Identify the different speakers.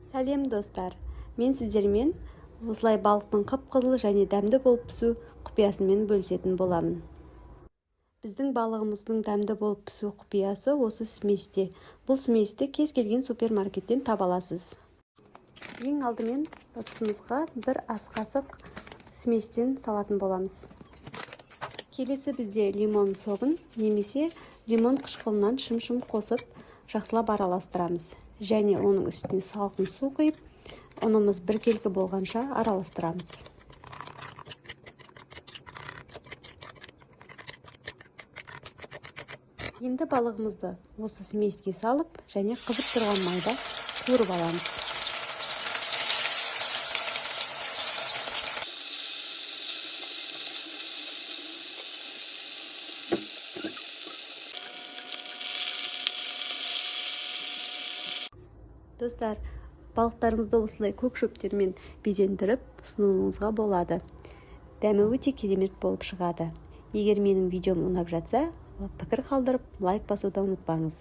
Speaker 1: Сәлем достар, мен сіздермен осылай балықтың қып-қызыл және дәмді болып пісу құпиясымен бөлісетін боламын. Біздің балығымыздың дәмді болып пісу құпиясы осы сместе. Бұл сместі кез келген супермаркеттен таба аласыз. Ең алдымен ыдысымызға бір ас қасық сместен салатын боламыз. Келесі бізде лимон соғын немесе лимон қышқылынан шым-шым қосып жақсылап араластырамыз. Және оның үстіне салқын су құйып, ұнымыз біркелкі болғанша араластырамыз. Енді балығымызды осы смеске салып және қызып тұрған майда қуырып аламыз. Достар, балықтарыңызды осылай көк шөптермен безендіріп ұсынуыңызға болады. Дәмі өте керемет болып шығады. Егер менің видеом ұнап жатса, пікір қалдырып, лайк басуды ұмытпаңыз.